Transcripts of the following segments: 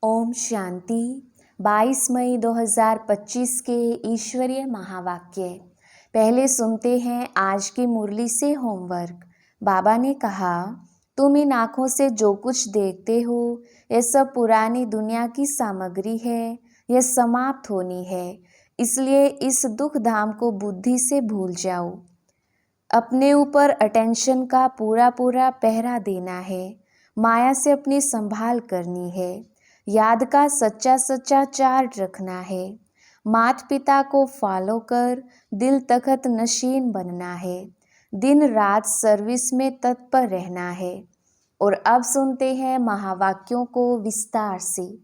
ओम शांति। 22 मई 2025 के ईश्वरीय महावाक्य। पहले सुनते हैं आज की मुरली से होमवर्क। बाबा ने कहा, तुम इन आँखों से जो कुछ देखते हो यह सब पुरानी दुनिया की सामग्री है, यह समाप्त होनी है। इसलिए इस दुख धाम को बुद्धि से भूल जाओ। अपने ऊपर अटेंशन का पूरा पूरा पहरा देना है। माया से अपनी संभाल करनी है। याद का सच्चा सच्चा चार्ट रखना है। माता पिता को फॉलो कर दिल तखत नशीन बनना है। दिन रात सर्विस में तत्पर रहना है। और अब सुनते हैं महावाक्यों को विस्तार से।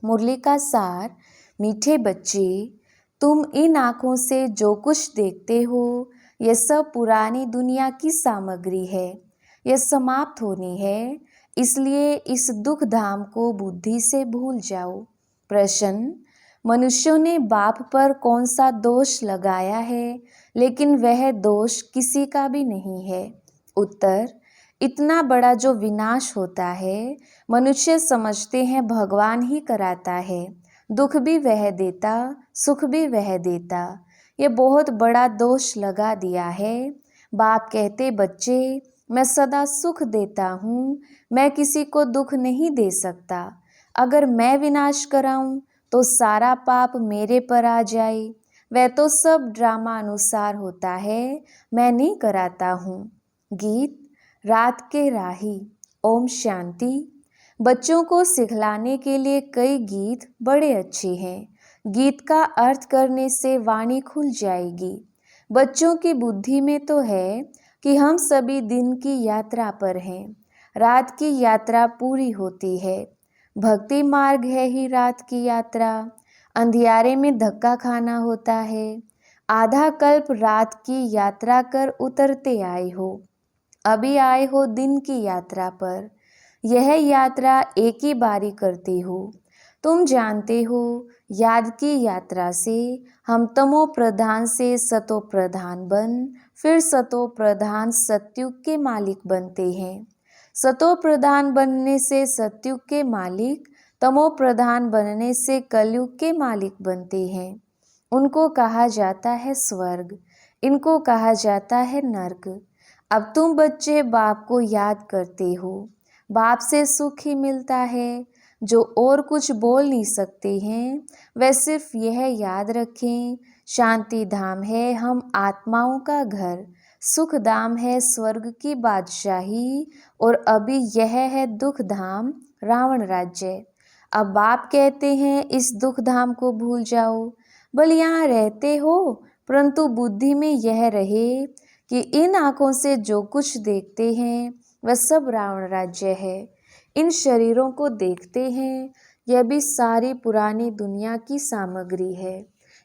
मुरली का सार। मीठे बच्चे, तुम इन आँखों से जो कुछ देखते हो यह सब पुरानी दुनिया की सामग्री है, यह समाप्त होनी है। इसलिए इस दुख धाम को बुद्धि से भूल जाओ। प्रश्न, मनुष्यों ने बाप पर कौन सा दोष लगाया है, लेकिन वह दोष किसी का भी नहीं है। उत्तर, इतना बड़ा जो विनाश होता है मनुष्य समझते हैं भगवान ही कराता है। दुख भी वह देता, सुख भी वह देता। ये बहुत बड़ा दोष लगा दिया है। बाप कहते, बच्चे मैं सदा सुख देता हूँ, मैं किसी को दुख नहीं दे सकता। अगर मैं विनाश कराऊं तो सारा पाप मेरे पर आ जाए। वह तो सब ड्रामा अनुसार होता है, मैं नहीं कराता हूँ। गीत रात के राही। ओम शांति। बच्चों को सिखलाने के लिए कई गीत बड़े अच्छे हैं। गीत का अर्थ करने से वाणी खुल जाएगी। बच्चों की बुद्धि में तो है कि हम सभी दिन की यात्रा पर हैं। रात की यात्रा पूरी होती है। भक्ति मार्ग है ही रात की यात्रा। अंधियारे में धक्का खाना होता है। आधा कल्प रात की यात्रा कर उतरते आए हो। अभी आए हो दिन की यात्रा पर। यह यात्रा एक ही बारी करते हो। तुम जानते हो, याद की यात्रा से हम तमो प्रधान से सतो प्रधान बन फिर सतो प्रधान सत्युग के मालिक बनते हैं। सतो प्रधान बनने से सत्युग के मालिक तमो प्रधान बनने से कलयुग के मालिक बनते हैं। उनको कहा जाता है स्वर्ग, इनको कहा जाता है नर्क। अब तुम बच्चे बाप को याद करते हो। बाप से सुख ही मिलता है। जो और कुछ बोल नहीं सकते हैं वह सिर्फ यह याद रखें, शांति धाम है हम आत्माओं का घर, सुख धाम है स्वर्ग की बादशाही, और अभी यह है दुख धाम रावण राज्य। अब बाप कहते हैं इस दुख धाम को भूल जाओ। बल यहाँ रहते हो, परंतु बुद्धि में यह रहे कि इन आँखों से जो कुछ देखते हैं वह सब रावण राज्य है। इन शरीरों को देखते हैं, यह भी सारी पुरानी दुनिया की सामग्री है।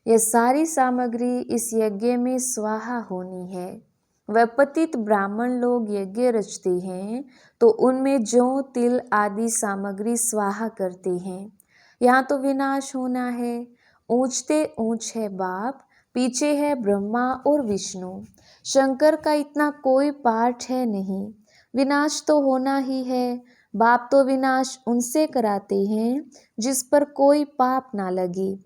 यह सारी सामग्री इस यज्ञ में स्वाहा होनी है। वह पतित ब्राह्मण लोग यज्ञ रचते हैं तो उनमें जौ तिल आदि सामग्री स्वाहा करते हैं। यहाँ तो विनाश होना है। ऊंचते ऊंच है बाप, पीछे है ब्रह्मा और विष्णु। शंकर का इतना कोई पार्ट है नहीं। विनाश तो होना ही है। बाप तो विनाश उनसे कराते हैं जिस पर कोई पाप ना लगे।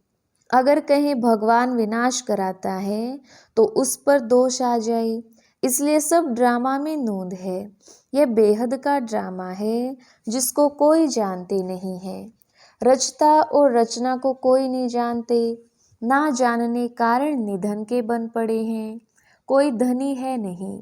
अगर कहीं भगवान विनाश कराता है तो उस पर दोष आ जाए। इसलिए सब ड्रामा में नोंद है। यह बेहद का ड्रामा है जिसको कोई जानते नहीं है। रचता और रचना को कोई नहीं जानते। ना जानने कारण निधन के बन पड़े हैं। कोई धनी है नहीं।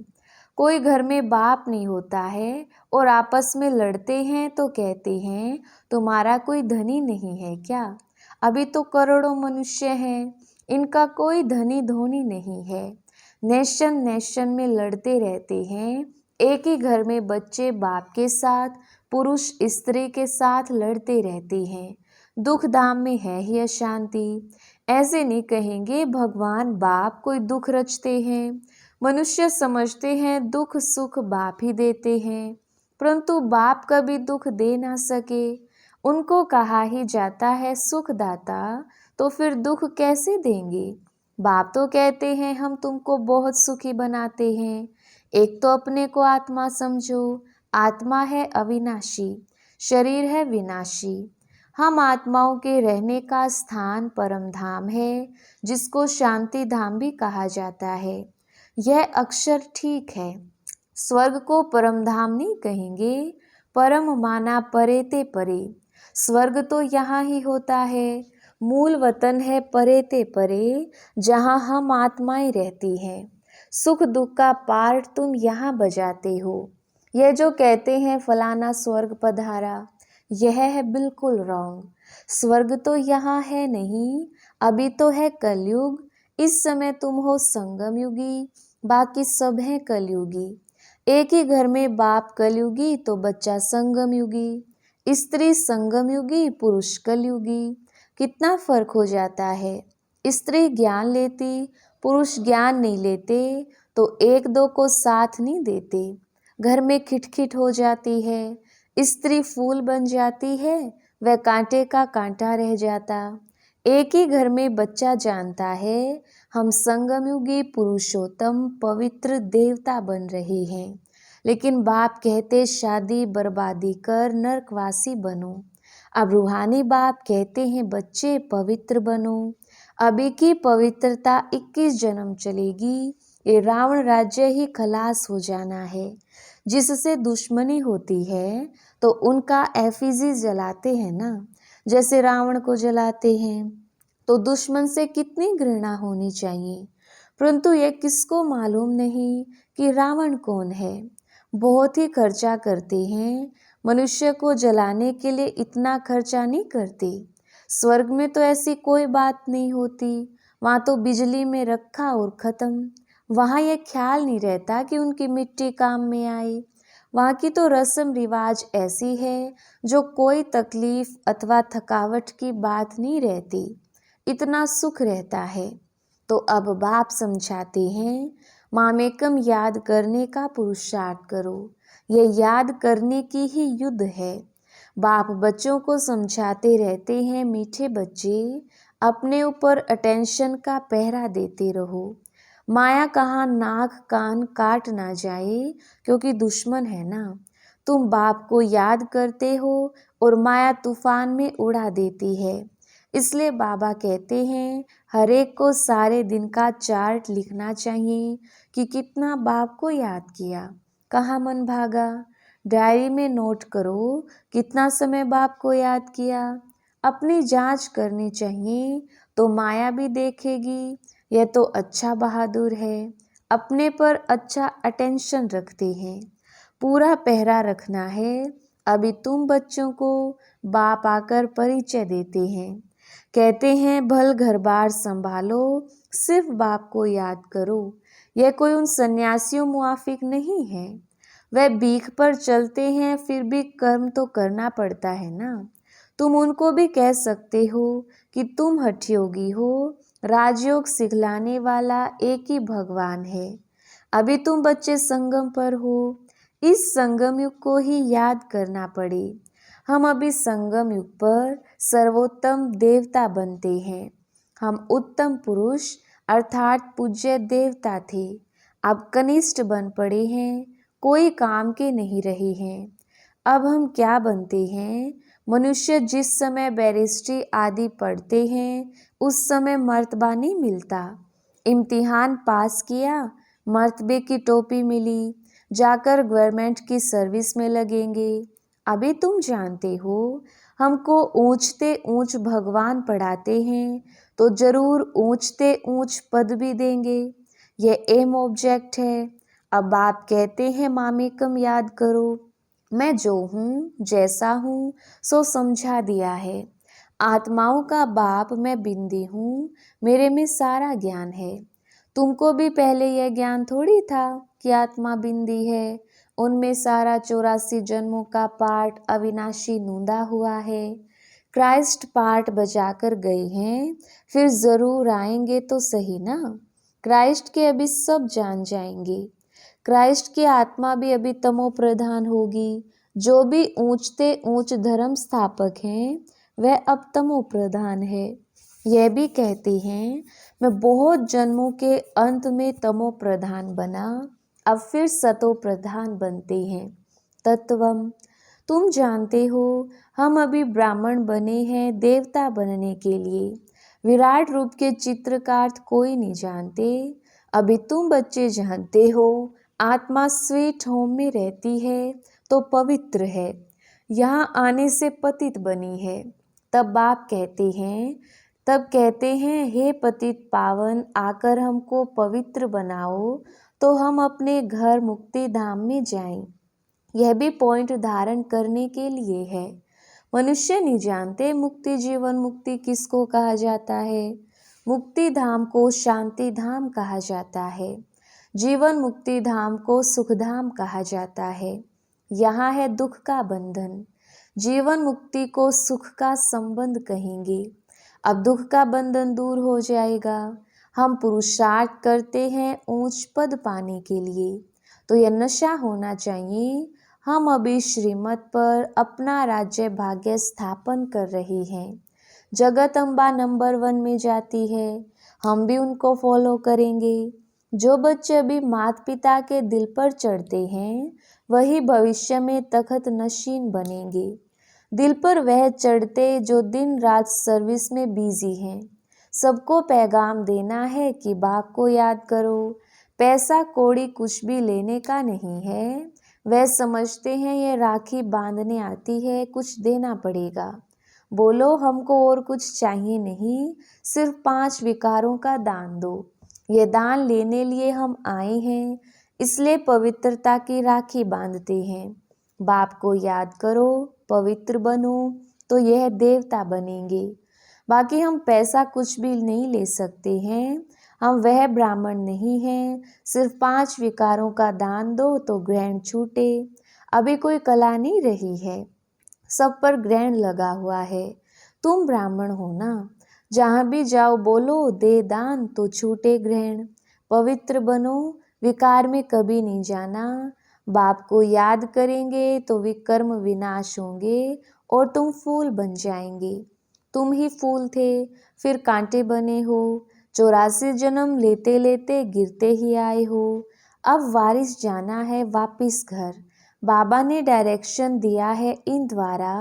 कोई घर में बाप नहीं होता है और आपस में लड़ते हैं तो कहते हैं तुम्हारा कोई धनी नहीं है क्या। अभी तो करोड़ों मनुष्य हैं, इनका कोई धनी धोनी नहीं है। नेशन नेशन में लड़ते रहते हैं। एक ही घर में बच्चे बाप के साथ, पुरुष स्त्री के साथ लड़ते रहते हैं। दुख धाम में है ही अशांति। ऐसे नहीं कहेंगे भगवान बाप कोई दुख रचते हैं। मनुष्य समझते हैं दुख सुख बाप ही देते हैं, परंतु बाप कभी दुख दे ना सके। उनको कहा ही जाता है सुखदाता, तो फिर दुख कैसे देंगे। बाप तो कहते हैं हम तुमको बहुत सुखी बनाते हैं। एक तो अपने को आत्मा समझो। आत्मा है अविनाशी, शरीर है विनाशी। हम आत्माओं के रहने का स्थान परम धाम है, जिसको शांति धाम भी कहा जाता है। यह अक्षर ठीक है। स्वर्ग को परम धाम नहीं कहेंगे, परम माना परे ते परे। स्वर्ग तो यहाँ ही होता है, मूल वतन है परे ते परे, जहाँ हम आत्माएं रहती हैं। सुख दुख का पार्ट तुम यहाँ बजाते हो। यह जो कहते हैं फलाना स्वर्ग पधारा, यह है बिल्कुल रॉन्ग। स्वर्ग तो यहाँ है नहीं, अभी तो है कलयुग। इस समय तुम हो संगम युगी, बाकी सब हैं कलयुगी। एक ही घर में बाप कलयुगी तो बच्चा संगम युगी, स्त्री संगम युगी, पुरुष कलयुगी। कितना फर्क हो जाता है। स्त्री ज्ञान लेती, पुरुष ज्ञान नहीं लेते तो एक दो को साथ नहीं देते। घर में खिटखिट हो जाती है, स्त्री फूल बन जाती है, वह कांटे का कांटा रह जाता। एक ही घर में बच्चा जानता है हम संगमयुगी पुरुषोत्तम पवित्र देवता बन रहे हैं, लेकिन बाप कहते शादी बर्बादी कर नरकवासी बनो। अब रूहानी बाप कहते हैं बच्चे पवित्र बनो। अभी की पवित्रता 21 जन्म चलेगी। ये रावण राज्य ही खलास हो जाना है। जिससे दुश्मनी होती है तो उनका एफिजी जलाते हैं ना, जैसे रावण को जलाते हैं। तो दुश्मन से कितनी घृणा होनी चाहिए, परंतु ये किसको मालूम नहीं कि रावण कौन है। बहुत ही खर्चा करते हैं, मनुष्य को जलाने के लिए इतना खर्चा नहीं करते। स्वर्ग में तो ऐसी कोई बात नहीं होती, वहाँ तो बिजली में रखा और ख़त्म। वहाँ यह ख्याल नहीं रहता कि उनकी मिट्टी काम में आए। वहाँ की तो रस्म रिवाज ऐसी है जो कोई तकलीफ अथवा थकावट की बात नहीं रहती, इतना सुख रहता है। तो अब बाप समझाते हैं मामेकम याद करने का पुरुषार्थ करो। यह याद करने की ही युद्ध है। बाप बच्चों को समझाते रहते हैं मीठे बच्चे, अपने ऊपर अटेंशन का पहरा देते रहो। माया कहाँ नाक कान काट ना जाए, क्योंकि दुश्मन है ना। तुम बाप को याद करते हो और माया तूफान में उड़ा देती है। इसलिए बाबा कहते हैं हर एक को सारे दिन का चार्ट लिखना चाहिए कि कितना बाप को याद किया, कहाँ मन भागा। डायरी में नोट करो कितना समय बाप को याद किया। अपनी जांच करनी चाहिए तो माया भी देखेगी यह तो अच्छा बहादुर है, अपने पर अच्छा अटेंशन रखते हैं। पूरा पहरा रखना है। अभी तुम बच्चों को बाप आकर परिचय देते हैं, कहते हैं भल घर बार संभालो, सिर्फ बाप को याद करो। यह कोई उन सन्यासियों मुआफिक नहीं है। वह भीख पर चलते हैं, फिर भी कर्म तो करना पड़ता है ना। तुम उनको भी कह सकते हो कि तुम हठयोगी हो, राजयोग सिखलाने वाला एक ही भगवान है। अभी तुम बच्चे संगम पर हो, इस संगम युग को ही याद करना पड़े। हम अभी संगम युग पर सर्वोत्तम देवता बनते हैं। हम उत्तम पुरुष अर्थात पूज्य देवता थे, अब कनिष्ठ बन पड़े हैं, कोई काम के नहीं रहे हैं। अब हम क्या बनते हैं? मनुष्य जिस समय बैरिस्ट्री आदि पढ़ते हैं उस समय मर्तबा नहीं मिलता। इम्तिहान पास किया, मर्तबे की टोपी मिली, जाकर गवर्नमेंट की सर्विस में लगेंगे। अभी तुम जानते हो हमको ऊंचते ऊंच भगवान पढ़ाते हैं तो जरूर ऊंचते ऊंच पद भी देंगे। यह एम ऑब्जेक्ट है। अब आप कहते हैं मामेकम याद करो। मैं जो हूँ जैसा हूँ सो समझा दिया है। आत्माओं का बाप मैं बिंदी हूँ, मेरे में सारा ज्ञान है। तुमको भी पहले यह ज्ञान थोड़ी था कि आत्मा बिंदी है, उनमें सारा 84 जन्मों का पाठ अविनाशी नूंदा हुआ है। क्राइस्ट पाठ बजाकर गए हैं, फिर जरूर आएंगे तो सही ना। क्राइस्ट के अभी सब जान जाएंगे। क्राइस्ट की आत्मा भी अभी तमो प्रधान होगी। जो भी ऊंचते ऊंच धर्म स्थापक हैं वह अब तमो प्रधान है। यह भी कहते हैं मैं बहुत जन्मों के अंत में तमो प्रधान बना, अब फिर सतो प्रधान बनते हैं। तत्वम तुम जानते हो हम अभी ब्राह्मण बने हैं देवता बनने के लिए। विराट रूप के चित्र का अर्थ कोई नहीं जानते। अभी तुम बच्चे जानते हो आत्मा स्वीट होम में रहती है तो पवित्र है, यहाँ आने से पतित बनी है। तब बाप कहते हैं हे पतित पावन, आकर हमको पवित्र बनाओ तो हम अपने घर मुक्ति धाम में जाएं। यह भी पॉइंट धारण करने के लिए है। मनुष्य नहीं जानते मुक्ति जीवन मुक्ति किसको कहा जाता है। मुक्ति धाम को शांति धाम कहा जाता है, जीवन मुक्ति धाम को सुख धाम कहा जाता है। यहाँ है दुख का बंधन, जीवन मुक्ति को सुख का संबंध कहेंगे। अब दुख का बंधन दूर हो जाएगा। हम पुरुषार्थ करते हैं ऊंच पद पाने के लिए, तो यह नशा होना चाहिए। हम अभी श्रीमत पर अपना राज्य भाग्य स्थापन कर रहे हैं। जगत अम्बा नंबर 1 में जाती है, हम भी उनको फॉलो करेंगे। जो बच्चे अभी माता पिता के दिल पर चढ़ते हैं वही भविष्य में तखत नशीन बनेंगे। दिल पर वह चढ़ते जो दिन रात सर्विस में बिजी हैं। सबको पैगाम देना है कि बाप को याद करो। पैसा कौड़ी कुछ भी लेने का नहीं है। वह समझते हैं ये राखी बांधने आती है, कुछ देना पड़ेगा। बोलो हमको और कुछ चाहिए नहीं, सिर्फ 5 विकारों का दान दो। ये दान लेने लिए हम आए हैं, इसलिए पवित्रता की राखी बांधते हैं। बाप को याद करो, पवित्र बनो तो यह देवता बनेंगे। बाकी हम पैसा कुछ भी नहीं ले सकते हैं, हम वह ब्राह्मण नहीं हैं। सिर्फ 5 विकारों का दान दो तो ग्रहण छूटे। अभी कोई कला नहीं रही है, सब पर ग्रहण लगा हुआ है। तुम ब्राह्मण हो ना, जहाँ भी जाओ बोलो दे दान तो छूटे ग्रहण। पवित्र बनो, विकार में कभी नहीं जाना। बाप को याद करेंगे तो विकर्म विनाश होंगे और तुम फूल बन जाएंगे। तुम ही फूल थे, फिर कांटे बने हो। 84 जन्म लेते लेते गिरते ही आए हो। अब वारिस जाना है वापिस घर। बाबा ने डायरेक्शन दिया है इन द्वारा।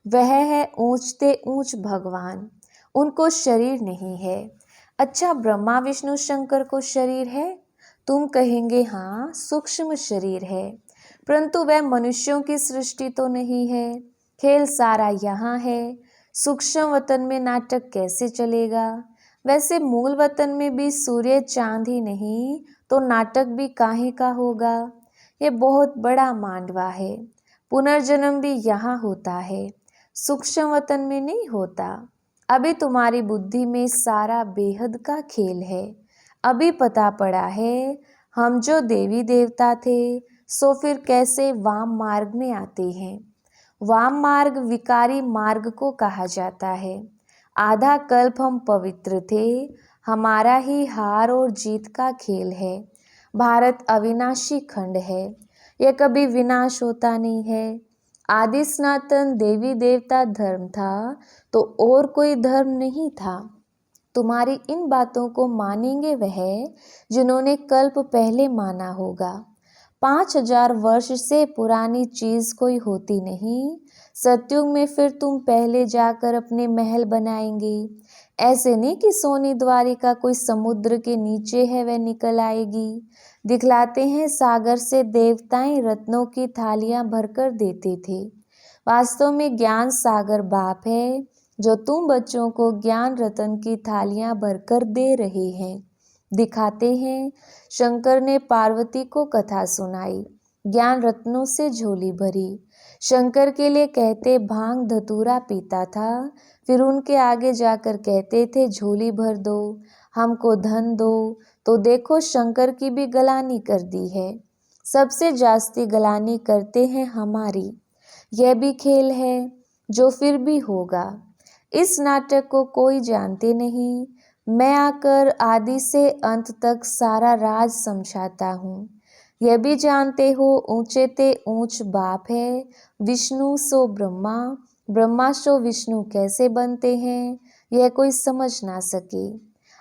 वह है ऊंचते ऊंच भगवान, उनको शरीर नहीं है। अच्छा, ब्रह्मा विष्णु शंकर को शरीर है? तुम कहेंगे हाँ सूक्ष्म शरीर है, परंतु वह मनुष्यों की सृष्टि तो नहीं है। खेल सारा यहाँ है। सूक्ष्म वतन में नाटक कैसे चलेगा? वैसे मूल वतन में भी सूर्य चांद ही नहीं तो नाटक भी काहे का होगा। ये बहुत बड़ा मांडवा है। पुनर्जन्म भी यहाँ होता है, सूक्ष्म वतन में नहीं होता। अभी तुम्हारी बुद्धि में सारा बेहद का खेल है। अभी पता पड़ा है हम जो देवी देवता थे सो फिर कैसे वाम मार्ग में आते हैं। वाम मार्ग विकारी मार्ग को कहा जाता है। आधा कल्प हम पवित्र थे, हमारा ही हार और जीत का खेल है। भारत अविनाशी खंड है, यह कभी विनाश होता नहीं है। आदि सनातन देवी देवता धर्म था तो और कोई धर्म नहीं था। तुम्हारी इन बातों को मानेंगे वह जिन्होंने कल्प पहले माना होगा। 5000 वर्ष से पुरानी चीज कोई होती नहीं। सतयुग में फिर तुम पहले जाकर अपने महल बनाएंगे। ऐसे नहीं कि सोनी द्वारिका कोई समुद्र के नीचे है वह निकल आएगी। दिखलाते हैं सागर से देवताएं रत्नों की थालियां भरकर देते थे। वास्तव में ज्ञान सागर बाप है जो तुम बच्चों को ज्ञान रत्न की थालियां भरकर दे रहे हैं। दिखाते हैं शंकर ने पार्वती को कथा सुनाई, ज्ञान रत्नों से झोली भरी। शंकर के लिए कहते भांग धतूरा पीता था, फिर उनके आगे जाकर कहते थे झोली भर दो, हमको धन दो। तो देखो शंकर की भी गलानी कर दी है। सबसे जास्ती गलानी करते हैं हमारी। यह भी खेल है जो फिर भी होगा। इस नाटक को कोई जानते नहीं। मैं आकर आदि से अंत तक सारा राज समझाता हूँ। यह भी जानते हो ऊंचे ते ऊंच बाप है, विष्णु सो ब्रह्मा, ब्रह्मा सो विष्णु कैसे बनते हैं यह कोई समझ ना सके।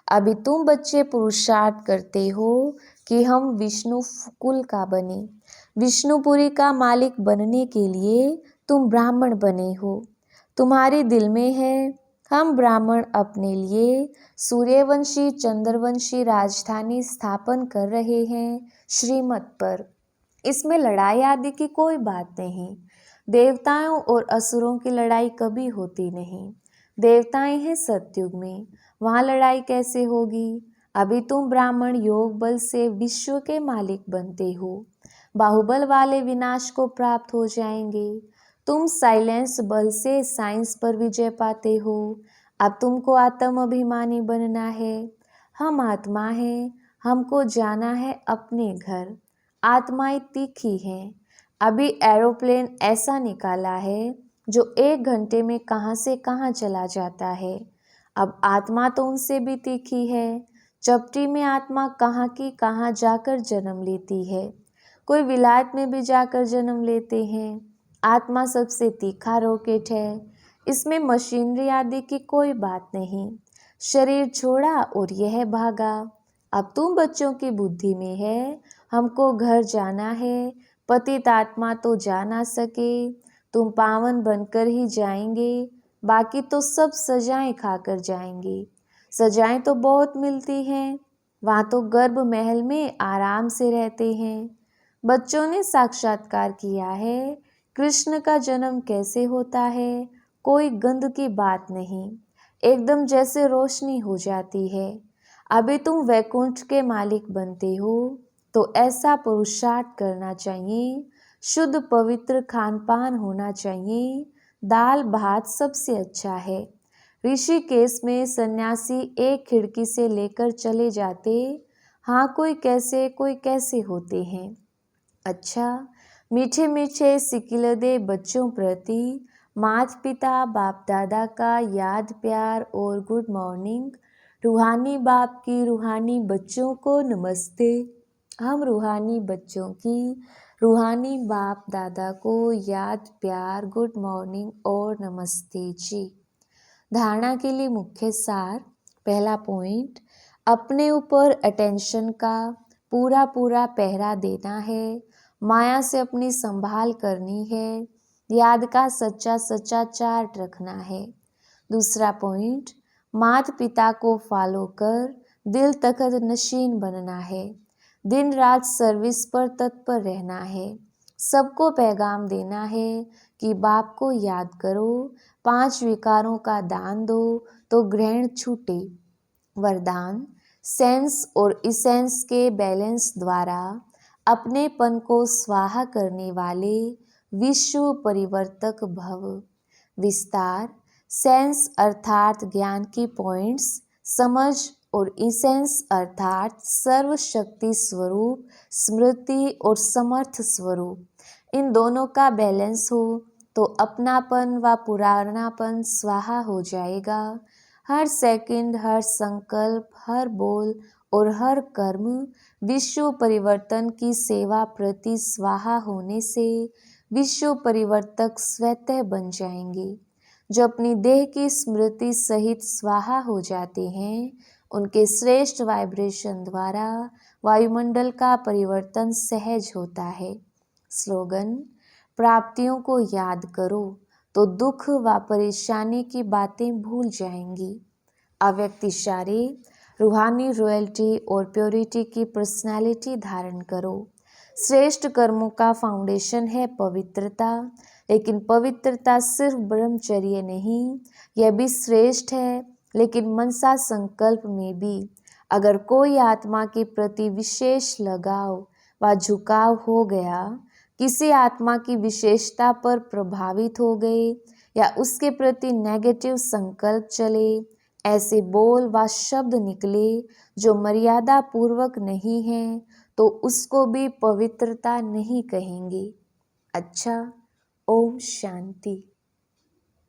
अभी तुम बच्चे पुरुषार्थ करते हो कि हम विष्णु कुल का बने। विष्णुपुरी का मालिक बनने के लिए तुम ब्राह्मण बने हो, तुम्हारे दिल में है हम ब्राह्मण अपने लिए सूर्यवंशी चंद्रवंशी राजधानी स्थापन कर रहे हैं श्रीमत पर। इसमें लड़ाई आदि की कोई बात नहीं। देवताओं और असुरों की लड़ाई कभी होती नहीं। देवताएं हैं सतयुग में, वहाँ लड़ाई कैसे होगी? अभी तुम ब्राह्मण योग बल से विश्व के मालिक बनते हो, बाहुबल वाले विनाश को प्राप्त हो जाएंगे। तुम साइलेंस बल से साइंस पर विजय पाते हो। अब तुमको आत्म अभिमानी बनना है। हम आत्मा हैं, हमको जाना है अपने घर। आत्माएं तीखी हैं। अभी एरोप्लेन ऐसा निकाला है जो 1 घंटे में कहाँ से कहाँ चला जाता है। अब आत्मा तो उनसे भी तीखी है। चपटी में आत्मा कहाँ की कहाँ जाकर जन्म लेती है। कोई विलायत में भी जाकर जन्म लेते हैं। आत्मा सबसे तीखा रॉकेट है। इसमें मशीनरी आदि की कोई बात नहीं। शरीर छोड़ा और यह भागा। अब तुम बच्चों की बुद्धि में है हमको घर जाना है। पतित आत्मा तो जा ना सके, तुम पावन बनकर ही जाएंगे। बाकी तो सब सजाएं खाकर जाएंगे। सजाएं तो बहुत मिलती हैं, वहाँ तो गर्भ महल में आराम से रहते हैं। बच्चों ने साक्षात्कार किया है कृष्ण का जन्म कैसे होता है। कोई गंध की बात नहीं, एकदम जैसे रोशनी हो जाती है। अभी तुम वैकुंठ के मालिक बनते हो तो ऐसा पुरुषार्थ करना चाहिए। शुद्ध पवित्र खान पान होना चाहिए। दाल भात सबसे अच्छा है। ऋषिकेश में सन्यासी एक खिड़की से लेकर चले जाते। हाँ, कोई कैसे होते हैं। अच्छा, मीठे मीठे सिकिलदे बच्चों प्रति माता पिता बाप दादा का याद प्यार और गुड मॉर्निंग। रूहानी बाप की रूहानी बच्चों को नमस्ते। हम रूहानी बच्चों की रूहानी बाप दादा को याद प्यार गुड मॉर्निंग और नमस्ते जी। धारणा के लिए मुख्य सार। पहला पॉइंट, अपने ऊपर अटेंशन का पूरा पहरा देना है। माया से अपनी संभाल करनी है। याद का सच्चा चार्ट रखना है। दूसरा पॉइंट, माता पिता को फॉलो कर दिल तखत नशीन बनना है। दिन रात सर्विस पर तत्पर रहना है। सबको पैगाम देना है कि बाप को याद करो, 5 विकारों का दान दो तो ग्रहण छूटे। वरदान, सेंस और इसेंस के बैलेंस द्वारा अपनेपन को स्वाहा करने वाले विश्व परिवर्तक भव। विस्तार, सेंस अर्थात ज्ञान की पॉइंट्स, समझ और इसेंस अर्थात सर्वशक्ति स्वरूप, स्मृति और समर्थ स्वरूप। इन दोनों का बैलेंस हो तो अपनापन व पुरानापन स्वाहा हो जाएगा। हर सेकंड, हर संकल्प, हर बोल और हर कर्म विश्व परिवर्तन की सेवा प्रति स्वाहा होने से विश्व परिवर्तक स्वतः बन जाएंगे। जो अपनी देह की स्मृति सहित स्वाहा हो जाते हैं, उनके श्रेष्ठ वाइब्रेशन द्वारा वायुमंडल का परिवर्तन सहज होता है। स्लोगन, प्राप्तियों को याद करो तो दुख व परेशानी की बातें भूल जाएंगी। अव्यक्त इशारे, रूहानी रॉयल्टी और प्योरिटी की पर्सनालिटी धारण करो। श्रेष्ठ कर्मों का फाउंडेशन है पवित्रता, लेकिन पवित्रता सिर्फ ब्रह्मचर्य नहीं, यह भी श्रेष्ठ है, लेकिन मनसा संकल्प में भी। अगर कोई आत्मा के प्रति विशेष लगाव व झुकाव हो गया, किसी आत्मा की विशेषता पर प्रभावित हो गए या उसके प्रति नेगेटिव संकल्प चले, ऐसे बोल व शब्द निकले जो मर्यादा पूर्वक नहीं हैं, तो उसको भी पवित्रता नहीं कहेंगे। अच्छा, ओम शांति।